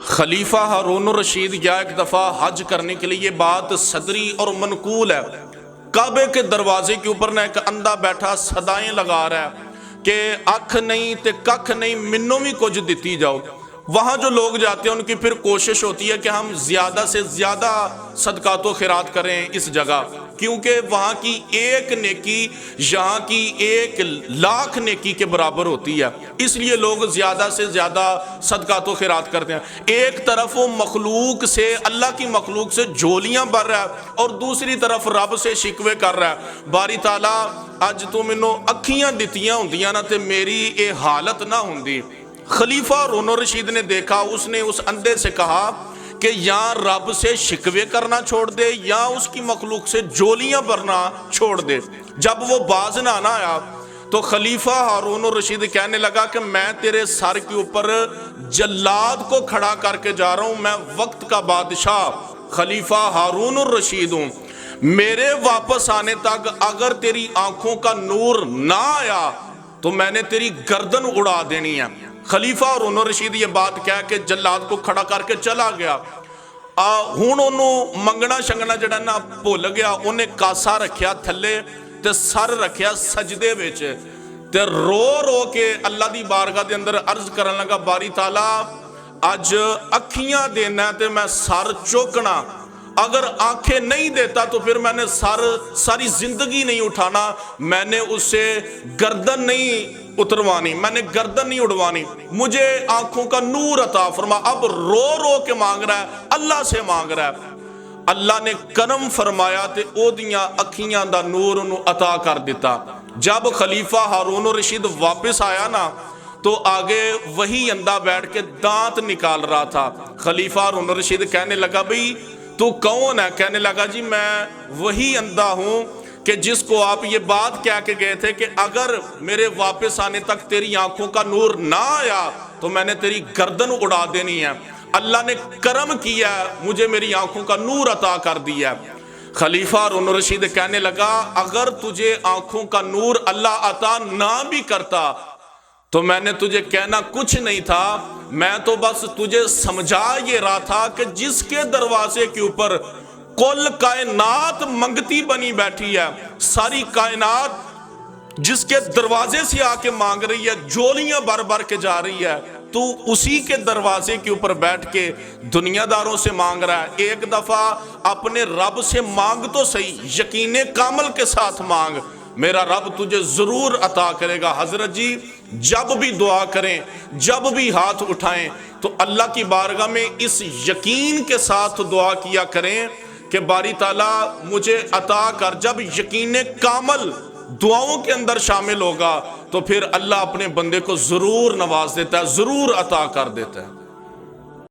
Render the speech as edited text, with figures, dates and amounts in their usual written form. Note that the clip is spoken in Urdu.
خلیفہ ہارون الرشید گیا ایک دفعہ حج کرنے کے لیے، یہ بات صدری اور منقول ہے۔ کعبے کے دروازے کے اوپر نہ ایک اندھا بیٹھا صدائیں لگا رہا ہے کہ اکھ نہیں تے ککھ نہیں، منوں بھی کچھ دیتی جاؤ۔ وہاں جو لوگ جاتے ہیں ان کی پھر کوشش ہوتی ہے کہ ہم زیادہ سے زیادہ صدقات و خیرات کریں اس جگہ، کیونکہ وہاں کی ایک نیکی یہاں کی 1,00,000 نیکی کے برابر ہوتی ہے، اس لیے لوگ زیادہ سے زیادہ صدقات و خیرات کرتے ہیں۔ ایک طرف وہ مخلوق سے، اللہ کی مخلوق سے جھولیاں بھر رہا ہے، اور دوسری طرف رب سے شکوے کر رہا ہے، باری تعالیٰ اج تو مینوں اکھیاں دتیاں ہوندیاں نا تے میری اے حالت نہ ہوندی۔ خلیفہ ہارون الرشید نے دیکھا، اس نے اس اندھے سے کہا کہ یا رب سے شکوے کرنا چھوڑ دے یا اس کی مخلوق سے جولیاں بھرنا چھوڑ دے۔ جب وہ باز نہ آیا تو خلیفہ ہارون الرشید کہنے لگا کہ میں تیرے سر کے اوپر جلاد کو کھڑا کر کے جا رہا ہوں، میں وقت کا بادشاہ خلیفہ ہارون الرشید ہوں، میرے واپس آنے تک اگر تیری آنکھوں کا نور نہ آیا تو میں نے تیری گردن اڑا دینی ہے۔ خلیفہ ہارون الرشید یہ بات کہہ کے جلاد کو کھڑا کر کے چلا گیا۔ ہون انہوں منگنا شنگنا جڑا نا بھول گیا، انہیں کاسا رکھیا تھلے تے سر رکھیا سجدے وچ تے رو رو کے اللہ دی بارگاہ دے اندر عرض کرن لگا، باری تعالیٰ اج اکھیاں دینا تے میں سر چوکنا، اگر آنکھیں نہیں دیتا تو پھر میں نے ساری زندگی نہیں اٹھانا، میں نے اسے گردن نہیں اتروانی، میں نے گردن نہیں اڑوانی، مجھے آنکھوں کا نور عطا فرما۔ اب رو رو کے مانگ رہا ہے، اللہ سے مانگ رہا ہے۔ اللہ نے کرم فرمایا تے او دیاں اکھیاں دا نور انہوں عطا کر دیتا۔ جب خلیفہ ہارون الرشید واپس آیا نا تو آگے وہی اندھا بیٹھ کے دانت نکال رہا تھا۔ خلیفہ ہارون الرشید کہنے لگا، بھئی تو کون ہے؟ کہنے لگا، جی میں وہی اندھا ہوں کہ جس کو آپ یہ بات کہہ کے گئے تھے کہ اگر میرے واپس آنے تک تیری آنکھوں کا نور نہ آیا تو میں نے تیری گردن اڑا دینی ہے۔ اللہ نے کرم کیا، مجھے میری آنکھوں کا نور عطا کر دیا۔ خلیفہ ہارون الرشید کہنے لگا، اگر تجھے آنکھوں کا نور اللہ عطا نہ بھی کرتا تو میں نے تجھے کہنا کچھ نہیں تھا، میں تو بس تجھے سمجھا یہ رہا تھا کہ جس کے دروازے کے اوپر کل کائنات منگتی بنی بیٹھی ہے، ساری کائنات جس کے دروازے سے آ کے مانگ رہی ہے، جولیاں بھر بھر کے جا رہی ہے، تو اسی کے دروازے کے اوپر بیٹھ کے دنیا داروں سے مانگ رہا ہے۔ ایک دفعہ اپنے رب سے مانگ تو صحیح، یقین کامل کے ساتھ مانگ، میرا رب تجھے ضرور عطا کرے گا۔ حضرت جی جب بھی دعا کریں، جب بھی ہاتھ اٹھائیں تو اللہ کی بارگاہ میں اس یقین کے ساتھ دعا کیا کریں کہ باری تعالیٰ مجھے عطا کر۔ جب یقین کامل دعاؤں کے اندر شامل ہوگا تو پھر اللہ اپنے بندے کو ضرور نواز دیتا ہے، ضرور عطا کر دیتا ہے۔